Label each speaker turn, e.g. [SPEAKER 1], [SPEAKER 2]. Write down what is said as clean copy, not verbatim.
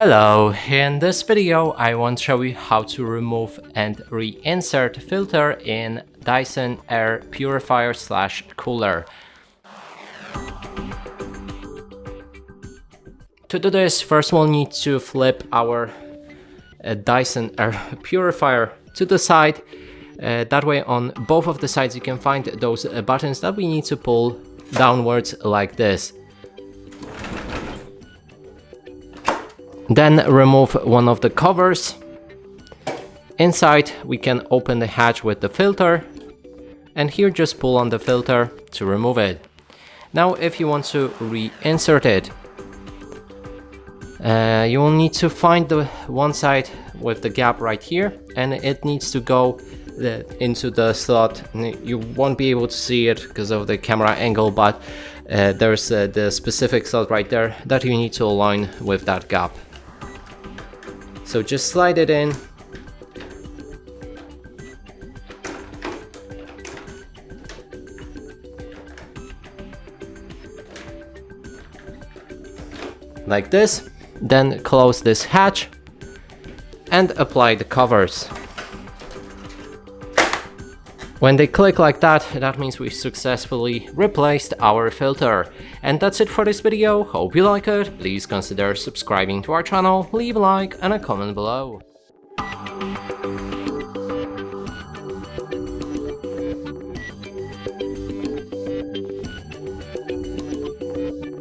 [SPEAKER 1] Hello, in this video I want to show you how to remove and reinsert filter in Dyson Air Purifier Cooler. To do this, first we'll need to flip our Dyson Air Purifier to the side. That way on both of the sides you can find those buttons that we need to pull downwards like this. Then remove one of the covers. Inside we can open the hatch with the filter, and here just pull on the filter to remove it. Now if you want to reinsert it, you will need to find the one side with the gap right here, and it needs to go into the slot. You won't be able to see it because of the camera angle, but there's the specific slot right there that you need to align with that gap. So just slide it in. Like this. Then close this hatch and apply the covers. When they click like that, that means we successfully replaced our filter. And that's it for this video. Hope you like it. Please consider subscribing to our channel, leave a like and a comment below.